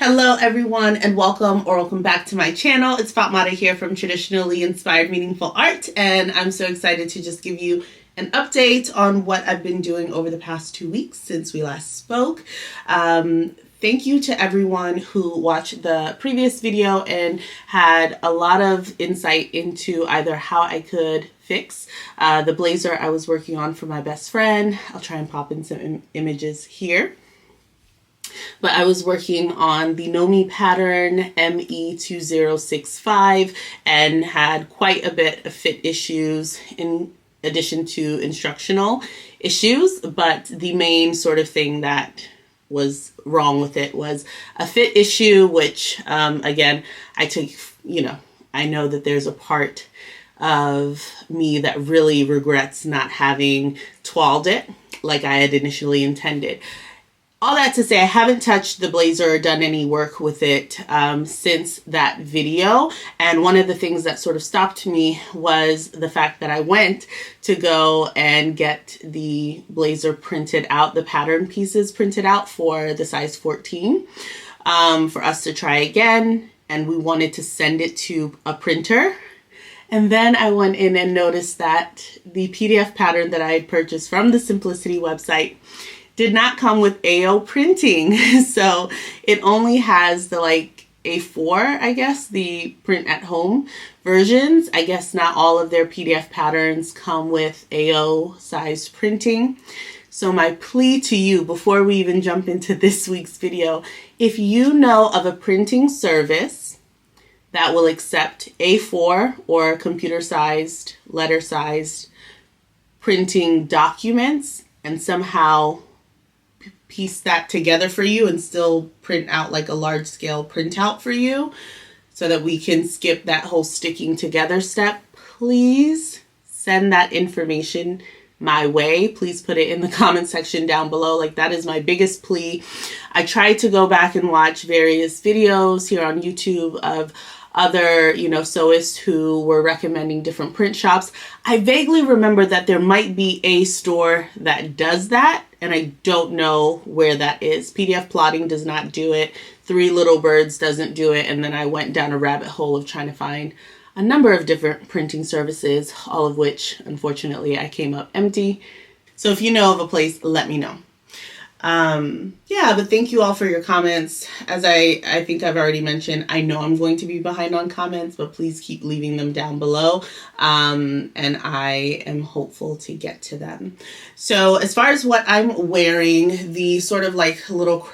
Hello everyone and welcome back to my channel. It's Fatmata here from Traditionally Inspired Meaningful Art, and I'm so excited to just give you an update on what I've been doing over the past 2 weeks since we last spoke. Thank you to everyone who watched the previous video and had a lot of insight into either how I could fix the blazer I was working on for my best friend. I'll try and pop in some images here. But I was working on the Nomi pattern ME2065 and had quite a bit of fit issues in addition to instructional issues. But the main sort of thing that was wrong with it was a fit issue, which again, I took, I know that there's a part of me that really regrets not having toiled it like I had initially intended. All that to say, I haven't touched the blazer or done any work with it since that video. And one of the things that sort of stopped me was the fact that I went to go and get the blazer printed out, the pattern pieces printed out for the size 14 for us to try again. And we wanted to send it to a printer. And then I went in and noticed that the PDF pattern that I had purchased from the Simplicity website did not come with AO printing. So it only has the A4, I guess, the print at home versions. I guess not all of their PDF patterns come with AO size printing. So my plea to you before we even jump into this week's video, if you know of a printing service that will accept A4 or computer sized, letter sized printing documents and somehow piece that together for you and still print out like a large scale printout for you so that we can skip that whole sticking together step, please send that information my way. Please put it in the comment section down below. Like, that is my biggest plea. I tried to go back and watch various videos here on YouTube of other, sewists who were recommending different print shops. I vaguely remember that there might be a store that does that, and I don't know where that is. PDF Plotting does not do it. Three Little Birds doesn't do it. And then I went down a rabbit hole of trying to find a number of different printing services, all of which, unfortunately, I came up empty. So if you know of a place, let me know. But thank you all for your comments. As I think I've already mentioned, I know I'm going to be behind on comments, but please keep leaving them down below. And I am hopeful to get to them. So as far as what I'm wearing, the sort of little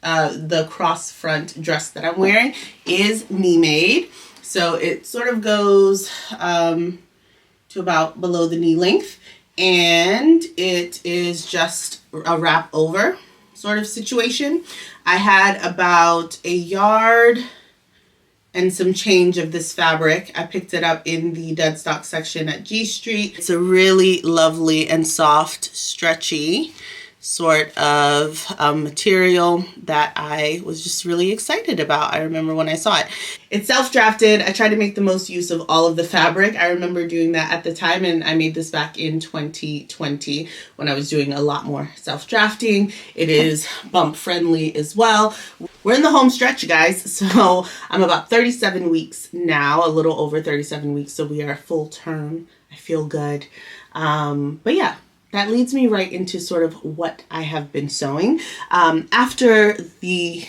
the cross front dress that I'm wearing is me made. So it sort of goes, to about below the knee length. And it is just a wrap over sort of situation. I had about a yard and some change of this fabric. I picked it up in the dead stock section at G Street. It's a really lovely and soft, stretchy sort of material that I was just really excited about. I remember when I saw it. It's self-drafted. I try to make the most use of all of the fabric. I remember doing that at the time, and I made this back in 2020 when I was doing a lot more self-drafting. It is bump friendly as well. We're in the home stretch, guys. So I'm about 37 weeks now, a little over 37 weeks. So we are full term. I feel good. But yeah. That leads me right into sort of what I have been sewing. After the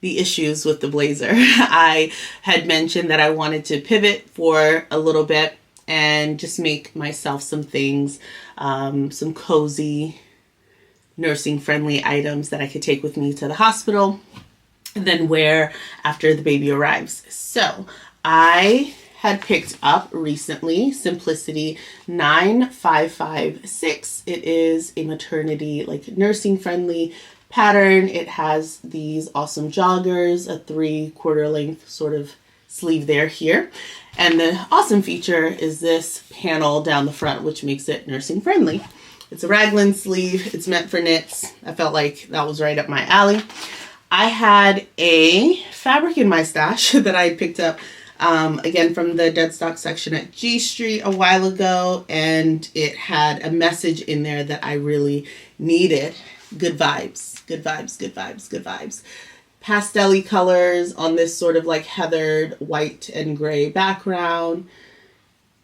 issues with the blazer, I had mentioned that I wanted to pivot for a little bit and just make myself some things, some cozy, nursing-friendly items that I could take with me to the hospital and then wear after the baby arrives. So I had picked up recently Simplicity 9556. It is a maternity, nursing friendly pattern. It has these awesome joggers, a 3/4 length sort of sleeve here. And the awesome feature is this panel down the front, which makes it nursing friendly. It's a raglan sleeve. It's meant for knits. I felt like that was right up my alley. I had a fabric in my stash that I had picked up again from the dead stock section at G Street a while ago, and it had a message in there that I really needed. Good vibes, good vibes, good vibes, good vibes. pastel-y colors on this sort of like heathered white and gray background.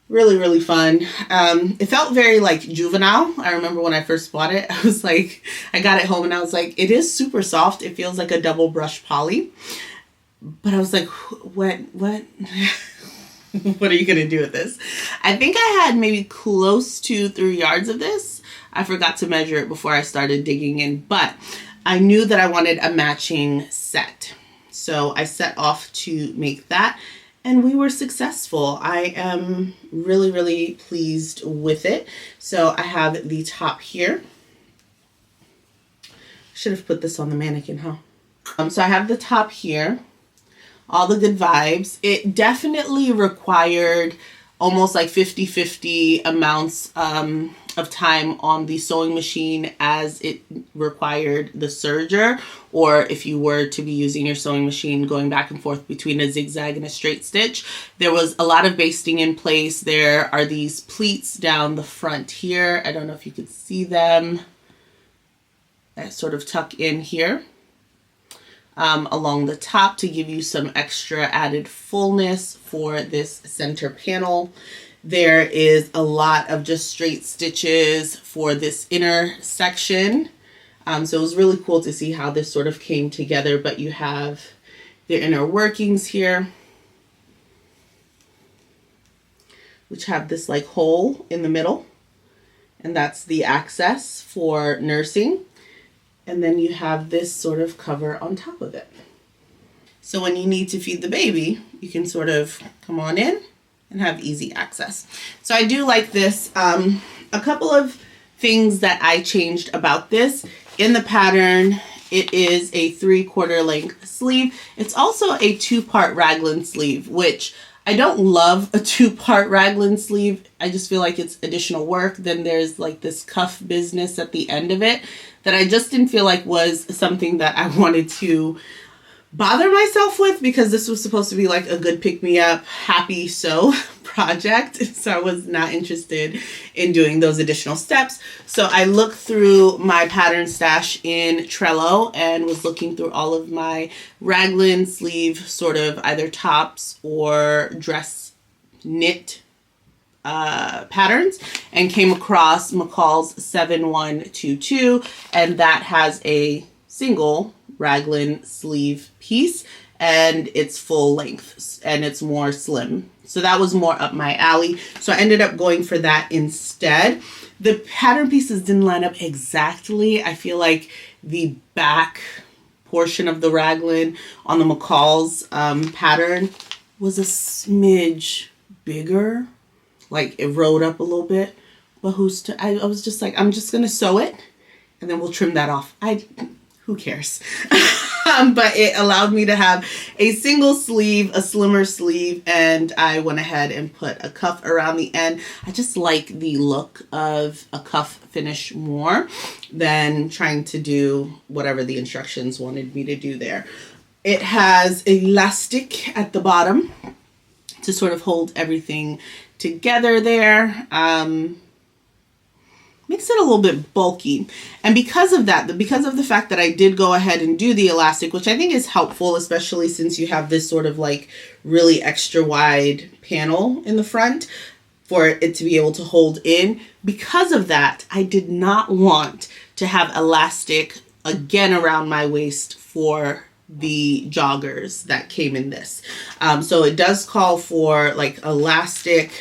Really, really fun. It felt very like juvenile. I remember when I first bought it, I was like, I got it home and I was like, it is super soft. It feels like a double brush poly. But I was like, what? What are you going to do with this? I think I had maybe close to 3 yards of this. I forgot to measure it before I started digging in, but I knew that I wanted a matching set. So I set off to make that. And we were successful. I am really, really pleased with it. So I have the top here. Should have put this on the mannequin, huh? So I have the top here. All the good vibes. It definitely required almost like 50-50 amounts of time on the sewing machine as it required the serger, or if you were to be using your sewing machine going back and forth between a zigzag and a straight stitch. There was a lot of basting in place. There are these pleats down the front here. I don't know if you could see them. That sort of tuck in here. Along the top to give you some extra added fullness for this center panel. There is a lot of just straight stitches for this inner section. So it was really cool to see how this sort of came together, but you have the inner workings here, which have this like hole in the middle, and that's the access for nursing. And then you have this sort of cover on top of it. So when you need to feed the baby, you can sort of come on in and have easy access. So I do like this. A couple of things that I changed about this. In the pattern, it is a 3/4 length sleeve. It's also a 2-part raglan sleeve, which I don't love a 2-part raglan sleeve. I just feel like it's additional work. Then there's like this cuff business at the end of it that I just didn't feel like was something that I wanted to bother myself with, because this was supposed to be like a good pick-me-up, happy sew project. So I was not interested in doing those additional steps. So I looked through my pattern stash in Trello and was looking through all of my raglan sleeve sort of either tops or dress knit patterns, and came across McCall's 7122, and that has a single raglan sleeve piece and it's full length and it's more slim. So that was more up my alley. So I ended up going for that instead. The pattern pieces didn't line up exactly. I feel like the back portion of the raglan on the McCall's pattern was a smidge bigger. Like it rode up a little bit, but I was just like, I'm just going to sew it and then we'll trim that off. Who cares? But it allowed me to have a single sleeve, a slimmer sleeve, and I went ahead and put a cuff around the end. I just like the look of a cuff finish more than trying to do whatever the instructions wanted me to do there. It has elastic at the bottom to sort of hold everything together there. Makes it a little bit bulky. And because of that, because of the fact that I did go ahead and do the elastic, which I think is helpful, especially since you have this sort of like really extra wide panel in the front for it to be able to hold in. Because of that, I did not want to have elastic again around my waist for the joggers that came in this. So it does call for like elastic,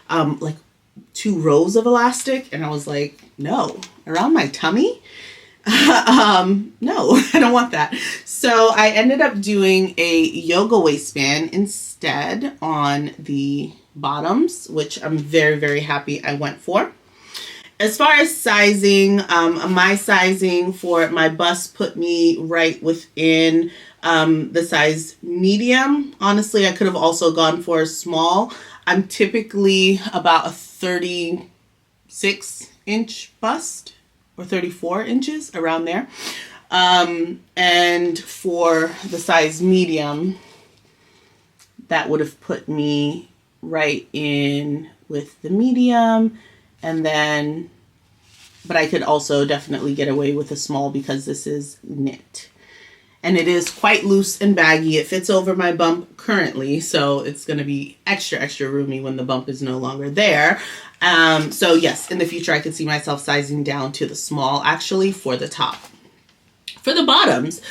like 2 rows of elastic, and I was like, no, around my tummy? No, I don't want that. So I ended up doing a yoga waistband instead on the bottoms, which I'm very, very happy I went for. As far as sizing, my sizing for my bust put me right within the size medium. Honestly, I could have also gone for a small. I'm typically about a 36-inch bust or 34 inches, around there. And for the size medium, that would have put me right in with the medium. And then, but I could also definitely get away with a small because this is knit. and it is quite loose and baggy. It fits over my bump currently, so it's going to be extra roomy when the bump is no longer there. So yes, in the future I could see myself sizing down to the small actually for the top. For the bottoms,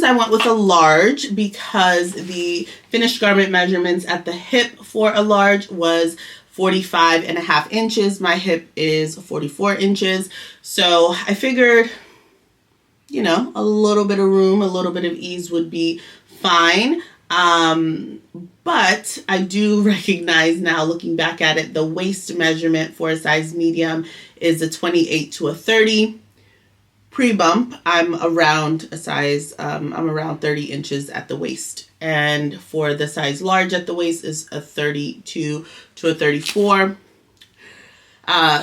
I went with a large because the finished garment measurements at the hip for a large was 45.5 inches. My hip is 44 inches. So I figured, you know, a little bit of room, a little bit of ease would be fine. But I do recognize now, looking back at it, the waist measurement for a size medium is a 28 to a 30. Pre-bump, I'm around 30 inches at the waist. And for the size large at the waist is a 32 to a 34.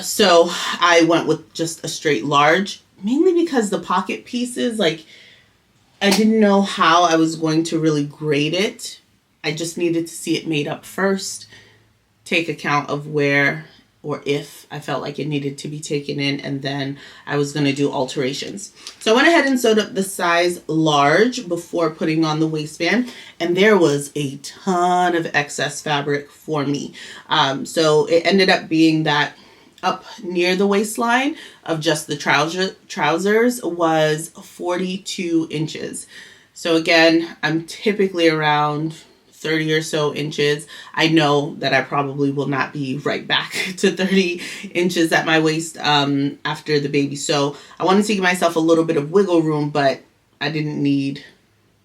So I went with just a straight large, mainly because the pocket pieces, like, I didn't know how I was going to really grade it. I just needed to see it made up first, take account of where or if I felt like it needed to be taken in, and then I was going to do alterations. So I went ahead and sewed up the size large before putting on the waistband, and there was a ton of excess fabric for me. So it ended up being that up near the waistline of just the trousers was 42 inches. So again, I'm typically around 30 or so inches. I know that I probably will not be right back to 30 inches at my waist after the baby. So I wanted to give myself a little bit of wiggle room, but I didn't need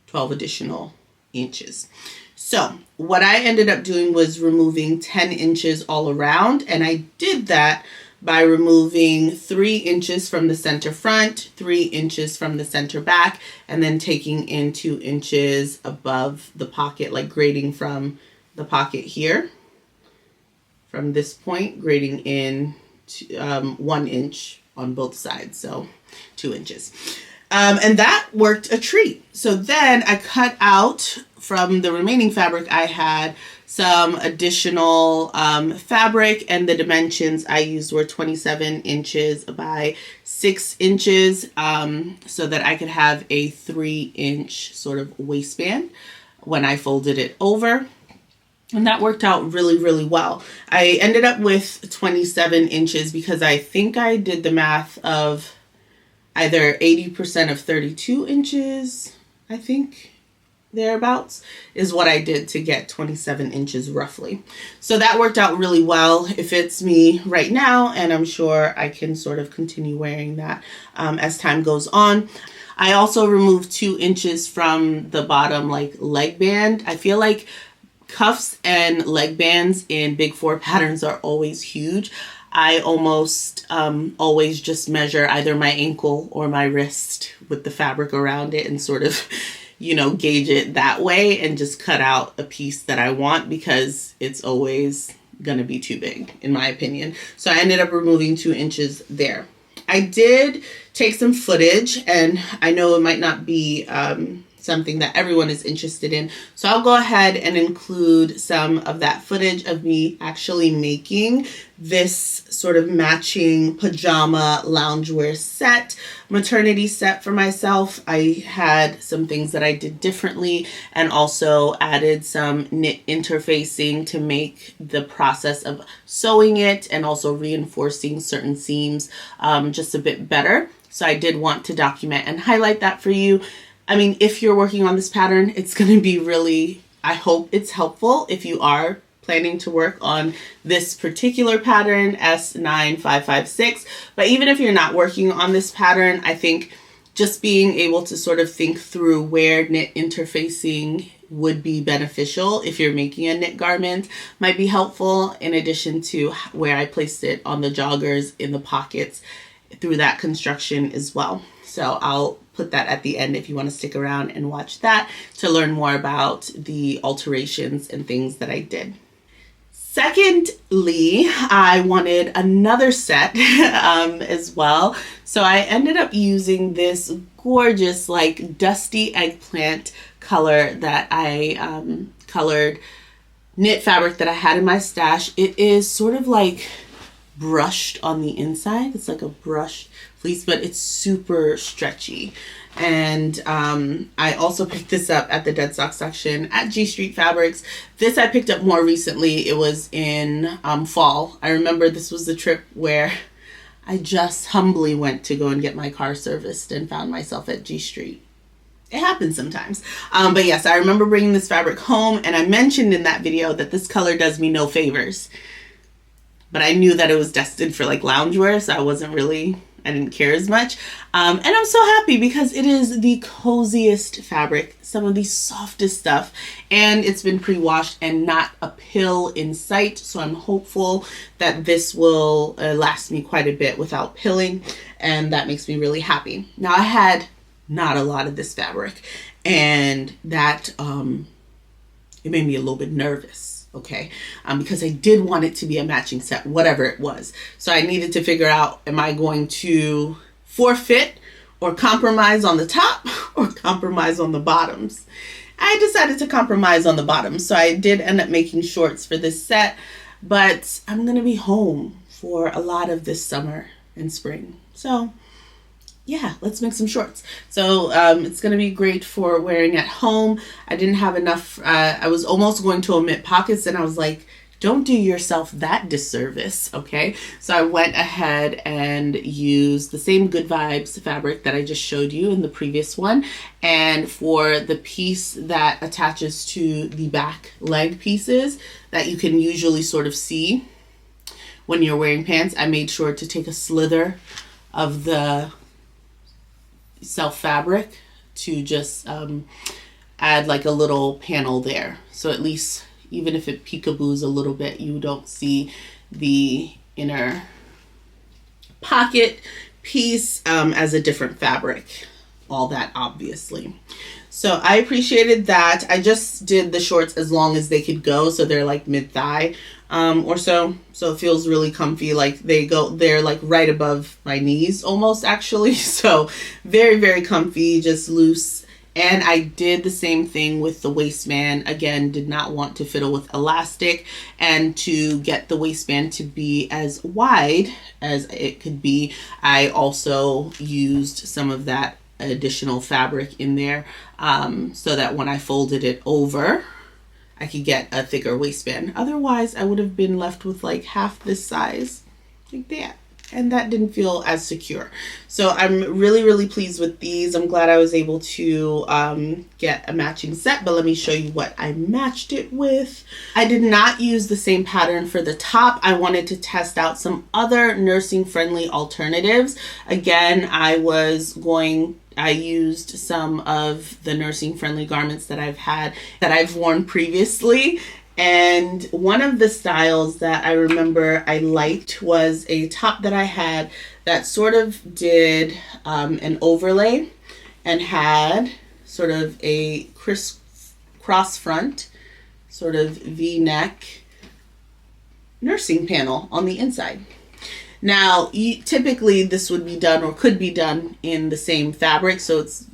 12 additional inches. So what I ended up doing was removing 10 inches all around, and I did that by removing 3 inches from the center front, 3 inches from the center back, and then taking in 2 inches above the pocket, like grading from the pocket here. From this point, grading in 1 inch on both sides, so 2 inches. And that worked a treat. So then I cut out from the remaining fabric I had some additional fabric, and the dimensions I used were 27 inches by 6 inches so that I could have a 3-inch sort of waistband when I folded it over. And that worked out really well. I ended up with 27 inches because I think I did the math of either 80% of 32 inches, I think, thereabouts, is what I did to get 27 inches roughly. So that worked out really well. It fits me right now, and I'm sure I can sort of continue wearing that as time goes on. I also removed 2 inches from the bottom, like, leg band. I feel like cuffs and leg bands in big 4 patterns are always huge. I almost always just measure either my ankle or my wrist with the fabric around it and sort of, you know, gauge it that way and just cut out a piece that I want, because it's always gonna be too big, in my opinion. So I ended up removing 2 inches there. I did take some footage, and I know it might not be something that everyone is interested in. So I'll go ahead and include some of that footage of me actually making this sort of matching pajama loungewear set, maternity set for myself. I had some things that I did differently and also added some knit interfacing to make the process of sewing it and also reinforcing certain seams just a bit better. So I did want to document and highlight that for you. I mean, if you're working on this pattern, it's going to be really, I hope it's helpful if you are planning to work on this particular pattern, S9556. But even if you're not working on this pattern, I think just being able to sort of think through where knit interfacing would be beneficial if you're making a knit garment might be helpful, in addition to where I placed it on the joggers in the pockets through that construction as well. So I'll put that at the end if you want to stick around and watch that to learn more about the alterations and things that I did. Secondly, I wanted another set as well. So I ended up using this gorgeous, like, dusty eggplant color that I colored knit fabric that I had in my stash. It is sort of like brushed on the inside. It's like a brushed fleece, but it's super stretchy. And I also picked this up at the dead stock section at G Street Fabrics. This I picked up more recently. It was in fall. I remember this was the trip where I just humbly went to go and get my car serviced and found myself at G Street. It happens sometimes. But yes, I remember bringing this fabric home, and I mentioned in that video that this color does me no favors. But I knew that it was destined for like loungewear, so I didn't care as much. And I'm so happy because it is the coziest fabric, some of the softest stuff, and it's been pre-washed and not a pill in sight. So I'm hopeful that this will last me quite a bit without pilling, and that makes me really happy. Now, I had not a lot of this fabric, and that it made me a little bit nervous. Okay, because I did want it to be a matching set, whatever it was. So I needed to figure out, am I going to forfeit or compromise on the top or compromise on the bottoms? I decided to compromise on the bottoms. So I did end up making shorts for this set, but I'm going to be home for a lot of this summer and spring. So yeah, let's make some shorts. So it's going to be great for wearing at home. I didn't have enough. I was almost going to omit pockets, and I was like, don't do yourself that disservice, okay? So I went ahead and used the same Good Vibes fabric that I just showed you in the previous one. And for the piece that attaches to the back leg pieces that you can usually sort of see when you're wearing pants, I made sure to take a slither of the self fabric to just add like a little panel there, so at least even if it peekaboos a little bit, you don't see the inner pocket piece as a different fabric all that obviously. So I appreciated that. I just did the shorts as long as they could go, so they're like mid-thigh or so it feels really comfy. Like they're like right above my knees almost, actually. So very, very comfy, just loose. And I did the same thing with the waistband. Again, did not want to fiddle with elastic, and to get the waistband to be as wide as it could be, I also used some of that additional fabric in there so that when I folded it over, I could get a thicker waistband. Otherwise, I would have been left with like half this size, like that. And that didn't feel as secure. So I'm really, really pleased with these. I'm glad I was able to get a matching set, but let me show you what I matched it with. I did not use the same pattern for the top. I wanted to test out some other nursing friendly alternatives. Again, I used some of the nursing friendly garments that I've worn previously. And one of the styles that I remember I liked was a top that I had that sort of did an overlay and had sort of a crisscross front, sort of V-neck nursing panel on the inside. Now, typically this would be done or could be done in the same fabric, so it's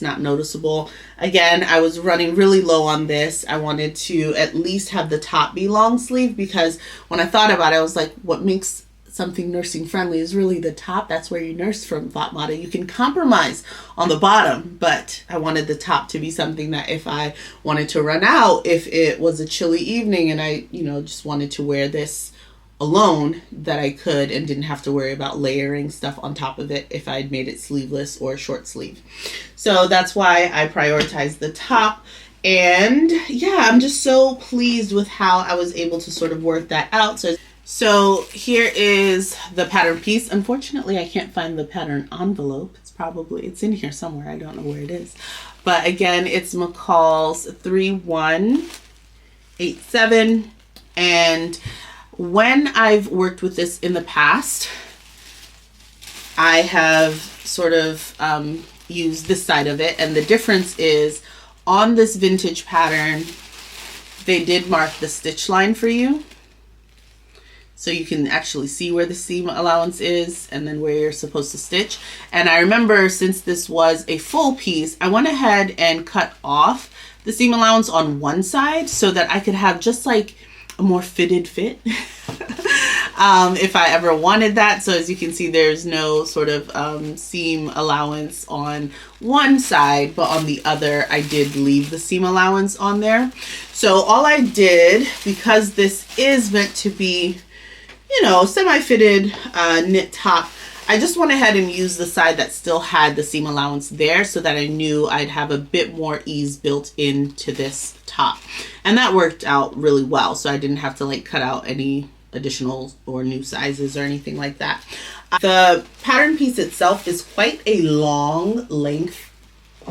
not noticeable. Again, I was running really low on this. I wanted to at least have the top be long sleeve, because when I thought about it, I was like, what makes something nursing friendly is really the top. That's where you nurse from, Fatmata. You can compromise on the bottom, but I wanted the top to be something that if I wanted to run out, if it was a chilly evening and I, just wanted to wear this alone, that I could and didn't have to worry about layering stuff on top of it if I'd made it sleeveless or short sleeve. So that's why I prioritized the top. And yeah, I'm just so pleased with how I was able to sort of work that out. So here is the pattern piece. Unfortunately, I can't find the pattern envelope. It's in here somewhere. I don't know where it is. But again, it's McCall's 3187. And when I've worked with this in the past, I have sort of used this side of it. And the difference is, on this vintage pattern, they did mark the stitch line for you. So you can actually see where the seam allowance is and then where you're supposed to stitch. And I remember, since this was a full piece, I went ahead and cut off the seam allowance on one side so that I could have just like a more fitted fit. if I ever wanted that. So as you can see, there's no sort of seam allowance on one side, but on the other, I did leave the seam allowance on there. So all I did, because this is meant to be, you know, semi-fitted knit top, I just went ahead and used the side that still had the seam allowance there so that I knew I'd have a bit more ease built into this top. And that worked out really well. So I didn't have to like cut out any additional or new sizes or anything like that. The pattern piece itself is quite a long length,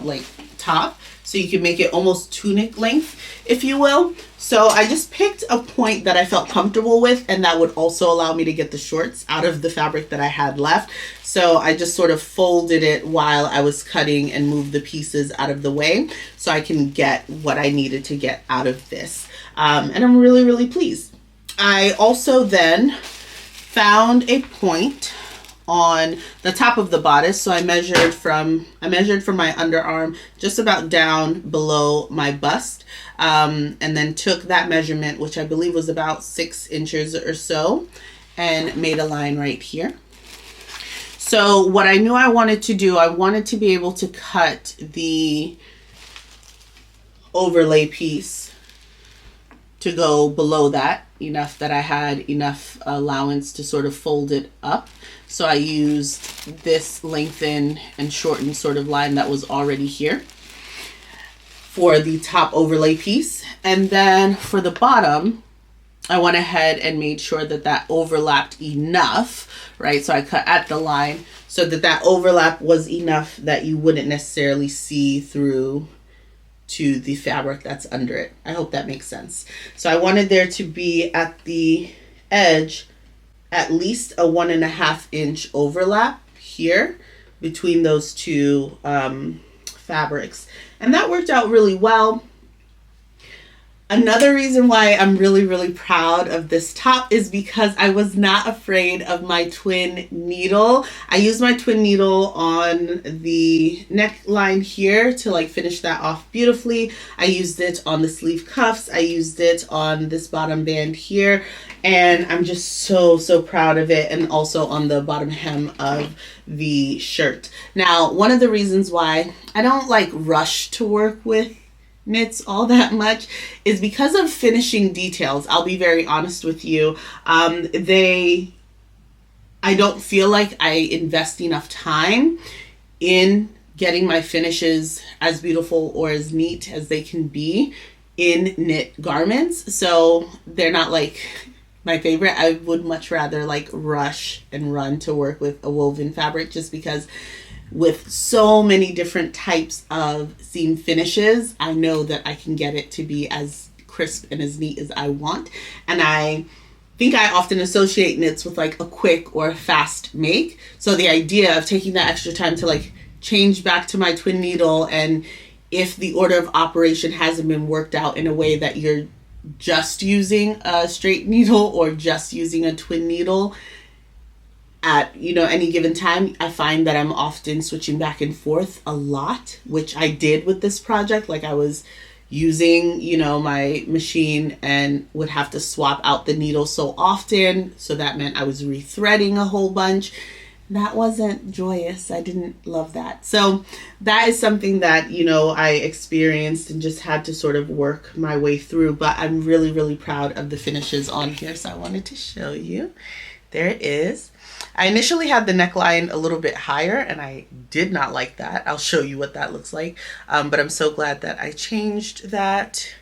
like top. So you can make it almost tunic length, if you will. So I just picked a point that I felt comfortable with, and that would also allow me to get the shorts out of the fabric that I had left. So I just sort of folded it while I was cutting and moved the pieces out of the way so I can get what I needed to get out of this. And I'm really, really pleased. I also then found a point on the top of the bodice. So I measured from my underarm just about down below my bust, and then took that measurement, which I believe was about 6 inches or so, and made a line right here. So what I knew I wanted to do, I wanted to be able to cut the overlay piece to go below that, enough that I had enough allowance to sort of fold it up. So I used this lengthen and shorten sort of line that was already here for the top overlay piece. And then for the bottom, I went ahead and made sure that that overlapped enough, right? So I cut at the line so that that overlap was enough that you wouldn't necessarily see through to the fabric that's under it. I hope that makes sense. So I wanted there to be at the edge at least a 1.5 inch overlap here between those two fabrics. And that worked out really well. Another reason why I'm really, really proud of this top is because I was not afraid of my twin needle. I used my twin needle on the neckline here to like finish that off beautifully. I used it on the sleeve cuffs. I used it on this bottom band here. And I'm just so, so proud of it. And also on the bottom hem of the shirt. Now, one of the reasons why I don't like rush to work with knits all that much is because of finishing details. I'll be very honest with you. I don't feel like I invest enough time in getting my finishes as beautiful or as neat as they can be in knit garments. So they're not like my favorite. I would much rather like rush and run to work with a woven fabric, just because with so many different types of seam finishes, I know that I can get it to be as crisp and as neat as I want. And I think I often associate knits with like a quick or a fast make. So the idea of taking that extra time to like change back to my twin needle, and if the order of operation hasn't been worked out in a way that you're just using a straight needle or just using a twin needle at, you know, any given time, I find that I'm often switching back and forth a lot, which I did with this project. Like I was using, you know, my machine and would have to swap out the needle so often. So that meant I was rethreading a whole bunch. That wasn't joyous. I didn't love that. So that is something that, you know, I experienced and just had to sort of work my way through. But I'm really, really proud of the finishes on here. So I wanted to show you. There it is. I initially had the neckline a little bit higher and I did not like that. I'll show you what that looks like. But I'm so glad that I changed that.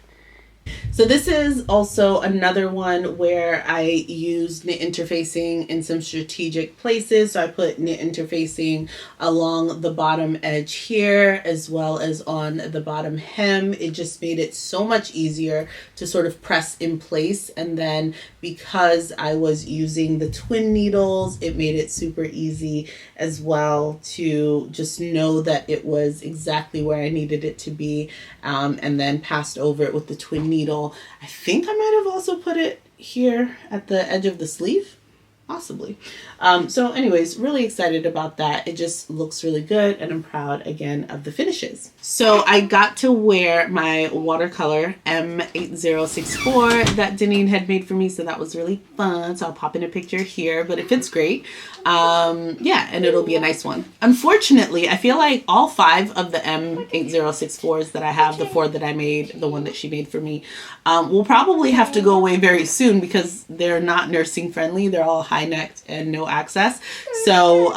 So this is also another one where I used knit interfacing in some strategic places. So I put knit interfacing along the bottom edge here as well as on the bottom hem. It just made it so much easier to sort of press in place. And then because I was using the twin needles, it made it super easy as well to just know that it was exactly where I needed it to be, and then passed over it with the twin needle. I think I might have also put it here at the edge of the sleeve. Possibly. So anyways, really excited about that. It just looks really good, and I'm proud again of the finishes. So I got to wear my watercolor M8064 that Deneen had made for me, so that was really fun. So I'll pop in a picture here, but it fits great. Yeah, and it'll be a nice one. Unfortunately, I feel like all 5 of the M8064s that I have, the 4 that I made, the one that she made for me, will probably have to go away very soon because they're not nursing friendly. They're all high necked and no access. So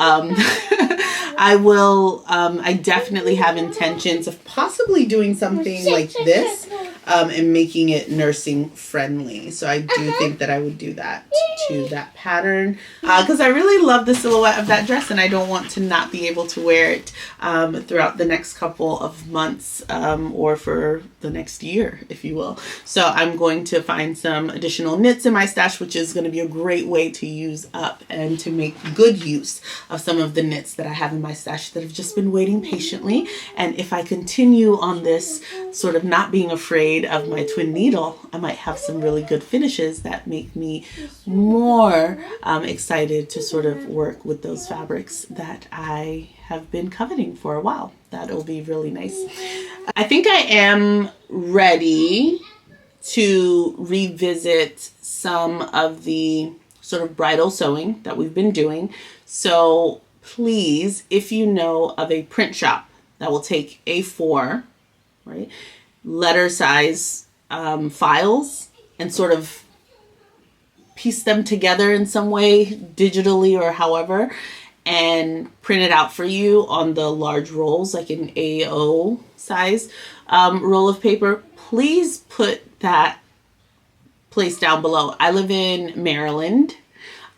I definitely have intentions of possibly doing something like this and making it nursing friendly. So I do think that I would do that to that pattern because I really love the silhouette of that dress, and I don't want to not be able to wear it throughout the next couple of months or for the next year, if you will. So I'm going to find some additional knits in my stash, which is going to be a great way to use up and to make good use of some of the knits that I have in my stash that have just been waiting patiently. And if I continue on this sort of not being afraid of my twin needle, I might have some really good finishes that make me more excited to sort of work with those fabrics that I have been coveting for a while. That'll be really nice. I think I am ready to revisit some of the sort of bridal sewing that we've been doing. So please, if you know of a print shop that will take A4, right, letter size files and sort of piece them together in some way, digitally or however, and print it out for you on the large rolls, like an A0 size roll of paper, please put that place down below. I live in Maryland,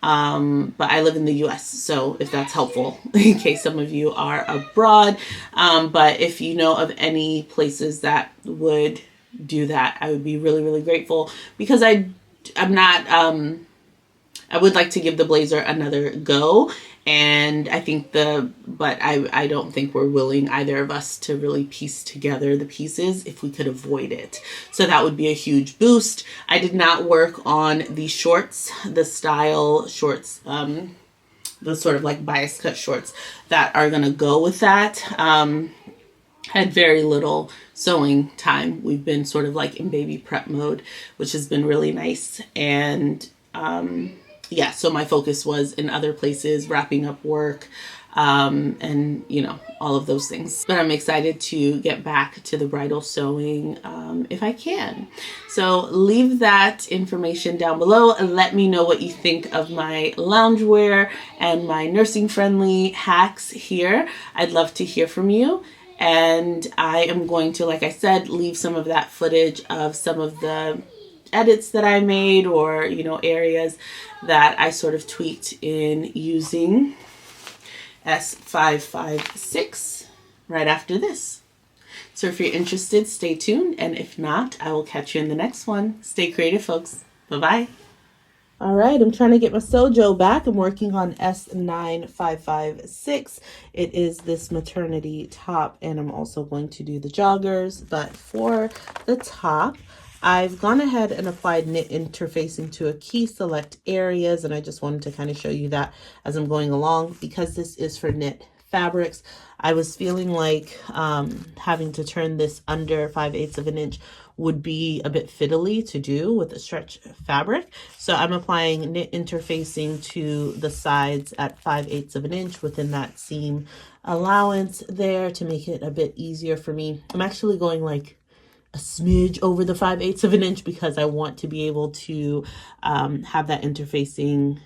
but I live in the US, so if that's helpful in case some of you are abroad. But if you know of any places that would do that, I would be really, really grateful, because I'm not, I would like to give the blazer another go. And I think but I don't think we're willing, either of us, to really piece together the pieces if we could avoid it. So that would be a huge boost. I did not work on the shorts, the style shorts, the sort of like bias cut shorts that are going to go with that. Had very little sewing time. We've been sort of like in baby prep mode, which has been really nice. And, yeah, so my focus was in other places, wrapping up work, and, you know, all of those things. But I'm excited to get back to the bridal sewing if I can. So leave that information down below and let me know what you think of my loungewear and my nursing friendly hacks here. I'd love to hear from you. And I am going to, like I said, leave some of that footage of some of the edits that I made, or, you know, areas that I sort of tweaked in using S556 right after this. So if you're interested, stay tuned. And if not, I will catch you in the next one. Stay creative, folks. Bye-bye. All right, I'm trying to get my Sojo back. I'm working on S9556. It is this maternity top, and I'm also going to do the joggers. But for the top, I've gone ahead and applied knit interfacing to a key select areas, and I just wanted to kind of show you that as I'm going along. Because this is for knit fabrics, I was feeling like having to turn this under 5/8 of an inch would be a bit fiddly to do with a stretch fabric. So I'm applying knit interfacing to the sides at 5/8 of an inch within that seam allowance there to make it a bit easier for me. I'm actually going like a smidge over the 5/8 of an inch because I want to be able to have that interfacing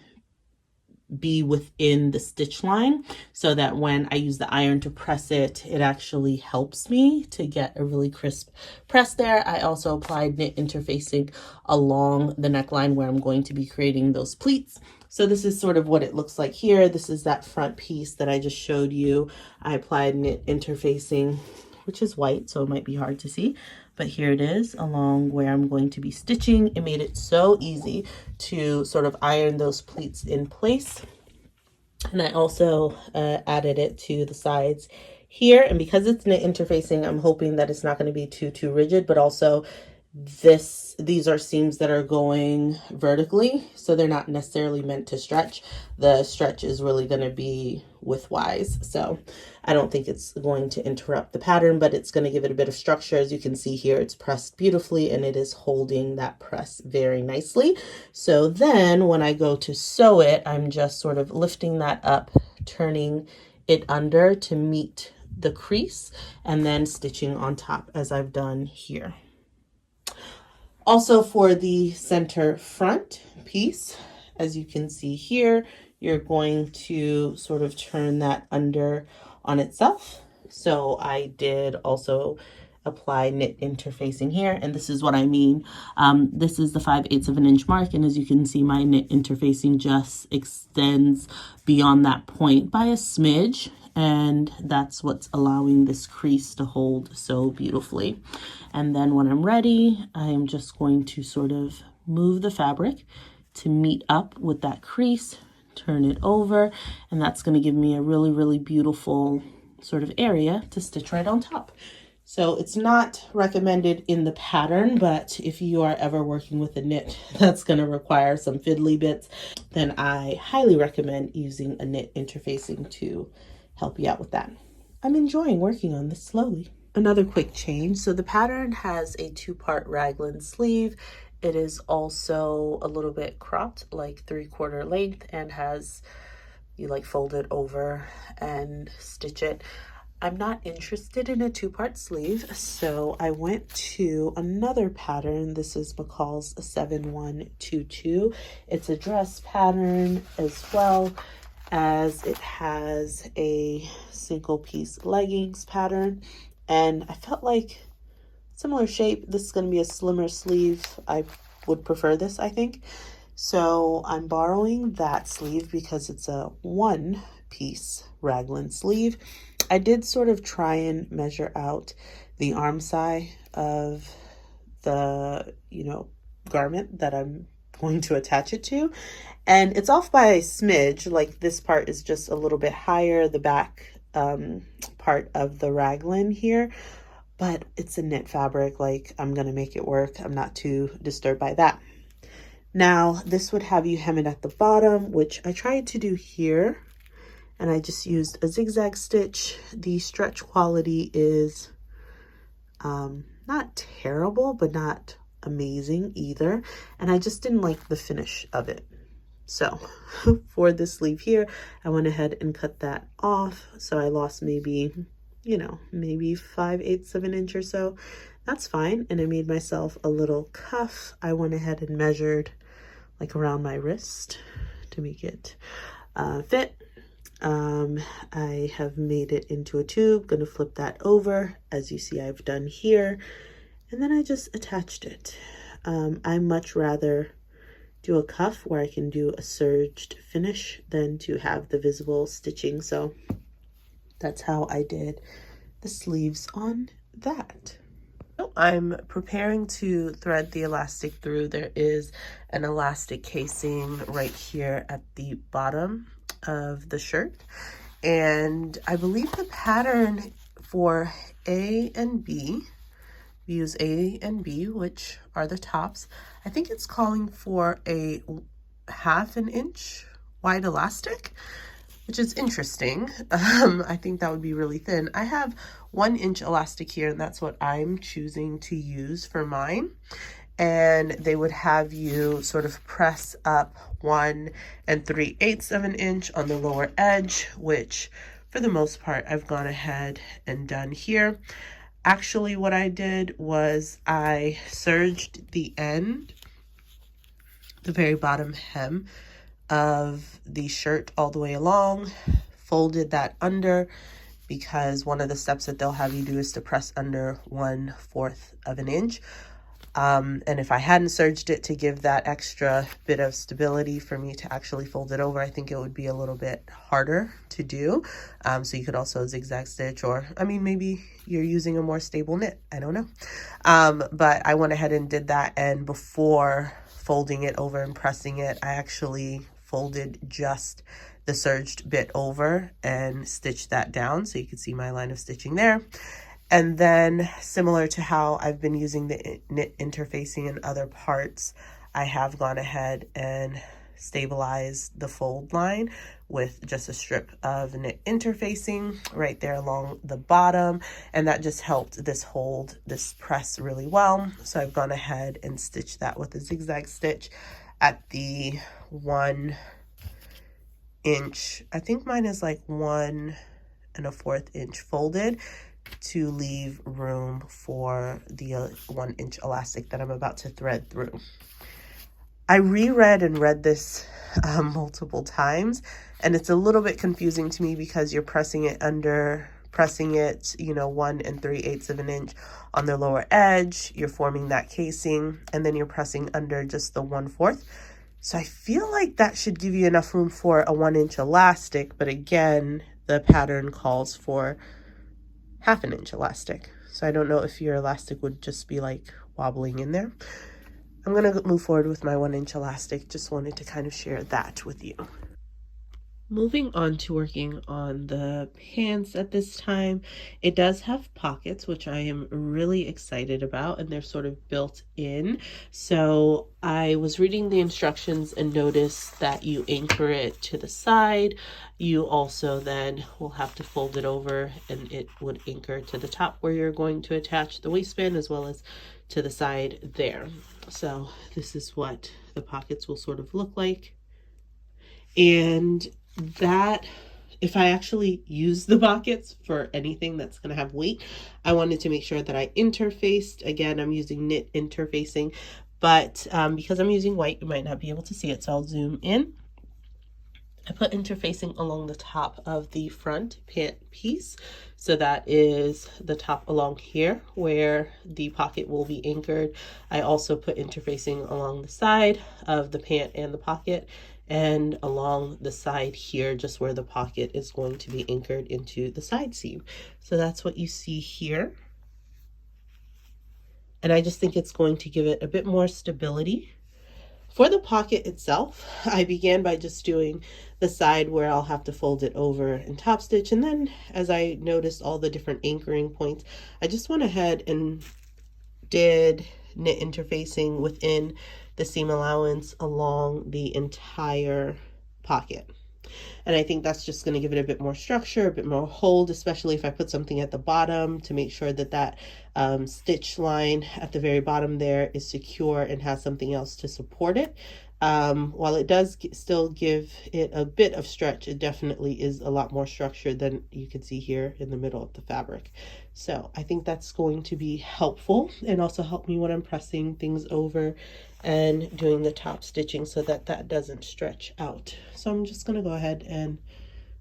be within the stitch line, so that when I use the iron to press it, it actually helps me to get a really crisp press there. I also applied knit interfacing along the neckline where I'm going to be creating those pleats. So this is sort of what it looks like here. This is that front piece that I just showed you. I applied knit interfacing, which is white, so it might be hard to see, but here it is along where I'm going to be stitching. It made it so easy to sort of iron those pleats in place. And I also added it to the sides here. And because it's knit interfacing, I'm hoping that it's not going to be too rigid, but also these are seams that are going vertically, so they're not necessarily meant to stretch. The stretch is really going to be widthwise, so I don't think it's going to interrupt the pattern, but it's going to give it a bit of structure. As you can see here, it's pressed beautifully and it is holding that press very nicely. So then when I go to sew it, I'm just sort of lifting that up, turning it under to meet the crease, and then stitching on top as I've done here. Also, for the center front piece, as you can see here, you're going to sort of turn that under on itself. So I did also apply knit interfacing here, and this is what I mean. This is the 5/8 of an inch mark, and as you can see, my knit interfacing just extends beyond that point by a smidge, and that's what's allowing this crease to hold so beautifully. And then when I'm ready, I'm just going to sort of move the fabric to meet up with that crease, turn it over, and that's going to give me a really, really beautiful sort of area to stitch right on top. So it's not recommended in the pattern, but if you are ever working with a knit that's going to require some fiddly bits, then I highly recommend using a knit interfacing to help you out with that. I'm enjoying working on this slowly. Another quick change. So the pattern has a 2-part raglan sleeve. It is also a little bit cropped, like 3/4 length, and has, you like fold it over and stitch it. I'm not interested in a 2-part sleeve, so I went to another pattern. This is McCall's 7122. It's a dress pattern as well, as it has a single piece leggings pattern, and I felt like similar shape. This is going to be a slimmer sleeve. I would prefer this, I think. So I'm borrowing that sleeve because it's a 1-piece raglan sleeve. I did sort of try and measure out the arm size of the, garment that I'm going to attach it to, and it's off by a smidge. Like, this part is just a little bit higher, the back part of the raglan here, but it's a knit fabric. Like, I'm gonna make it work. I'm not too disturbed by that. Now this would have you hem it at the bottom, which I tried to do here, and I just used a zigzag stitch. The stretch quality is not terrible, but not amazing either, and I just didn't like the finish of it. So for this sleeve here, I went ahead and cut that off. So I lost maybe 5/8 of an inch or so. That's fine. And I made myself a little cuff. I went ahead and measured like around my wrist to make it fit. I have made it into a tube. Gonna flip that over, as you see I've done here, and then I just attached it. I much rather do a cuff where I can do a serged finish than to have the visible stitching. So that's how I did the sleeves on that. So I'm preparing to thread the elastic through. There is an elastic casing right here at the bottom of the shirt, and I believe the pattern for A and B, we use A and B, which are the tops. I think it's calling for a 1/2 inch wide elastic, which is interesting. I think that would be really thin. I have 1 inch elastic here, and that's what I'm choosing to use for mine. And they would have you sort of press up 1 3/8 of an inch on the lower edge, which for the most part I've gone ahead and done here. Actually, what I did was I serged the end, the very bottom hem of the shirt all the way along, folded that under, because one of the steps that they'll have you do is to press under 1/4 of an inch. And if I hadn't serged it to give that extra bit of stability for me to actually fold it over, I think it would be a little bit harder to do. So you could also zigzag stitch, or maybe you're using a more stable knit, I don't know. But I went ahead and did that, and before folding it over and pressing it, I actually folded just the serged bit over and stitched that down, so you can see my line of stitching there. And then similar to how I've been using the knit interfacing in other parts, I have gone ahead and stabilized the fold line with just a strip of knit interfacing right there along the bottom, and that just helped this hold this press really well. So I've gone ahead and stitched that with a zigzag stitch at the 1 inch. I think mine is like 1 1/4 inch folded to leave room for the 1 inch elastic that I'm about to thread through. I reread and read this multiple times, and it's a little bit confusing to me because you're pressing it, you know, 1 3/8 of an inch on the lower edge. You're forming that casing, and then you're pressing under just the 1/4. So I feel like that should give you enough room for a 1 inch elastic, but again, the pattern calls for 1/2 inch elastic. So I don't know if your elastic would just be like wobbling in there. I'm going to move forward with my 1 inch elastic. Just wanted to kind of share that with you. Moving on to working on the pants at this time, it does have pockets, which I am really excited about, and they're sort of built in. So I was reading the instructions and noticed that you anchor it to the side. You also then will have to fold it over, and it would anchor to the top where you're going to attach the waistband, as well as to the side there. So this is what the pockets will sort of look like. And that, if I actually use the pockets for anything that's going to have weight, I wanted to make sure that I interfaced. Again, I'm using knit interfacing, but because I'm using white, you might not be able to see it, so I'll zoom in. I put interfacing along the top of the front pant piece. So that is the top along here where the pocket will be anchored. I also put interfacing along the side of the pant and the pocket, and along the side here, just where the pocket is going to be anchored into the side seam. So that's what you see here. And I just think it's going to give it a bit more stability. For the pocket itself, I began by just doing the side where I'll have to fold it over and top stitch. And then as I noticed all the different anchoring points, I just went ahead and did knit interfacing within the seam allowance along the entire pocket. And I think that's just going to give it a bit more structure, a bit more hold, especially if I put something at the bottom to make sure that that stitch line at the very bottom there is secure and has something else to support it. While it does still give it a bit of stretch, it definitely is a lot more structured than you can see here in the middle of the fabric. So I think that's going to be helpful, and also help me when I'm pressing things over and doing the top stitching so that that doesn't stretch out. So I'm just going to go ahead and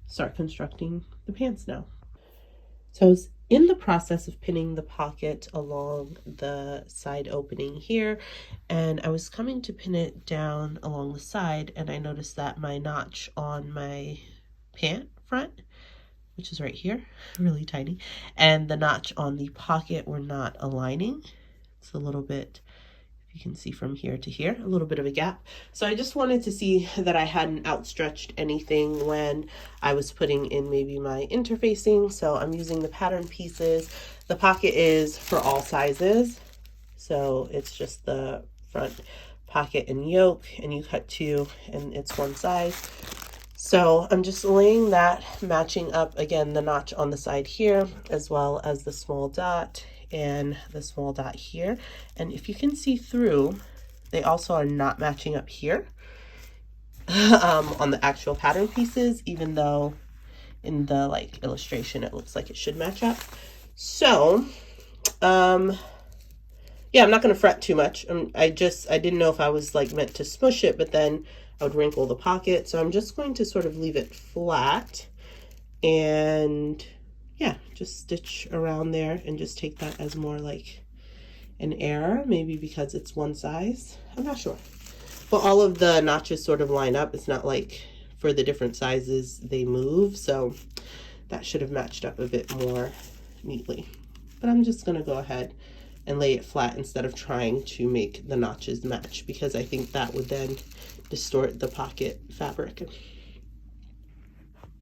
start constructing the pants now. So I was in the process of pinning the pocket along the side opening here, and I was coming to pin it down along the side, and I noticed that my notch on my pant front, which is right here, really tiny, and the notch on the pocket were not aligning. It's a little bit, you can see from here to here, a little bit of a gap. So I just wanted to see that I hadn't outstretched anything when I was putting in maybe my interfacing. So I'm using the pattern pieces. The pocket is for all sizes. So it's just the front pocket and yoke, and you cut 2 and it's one size. So I'm just laying that, matching up again the notch on the side here, as well as the small dot and the small dot here. And if you can see through, they also are not matching up here on the actual pattern pieces, even though in the like illustration it looks like it should match up. So yeah, I'm not going to fret too much. I didn't know if I was like meant to smush it, but then I would wrinkle the pocket. So I'm just going to sort of leave it flat, and yeah, just stitch around there and just take that as more like an error, maybe because it's one size. I'm not sure. But all of the notches sort of line up. It's not like for the different sizes they move. So that should have matched up a bit more neatly. But I'm just going to go ahead and lay it flat instead of trying to make the notches match, because I think that would then distort the pocket fabric.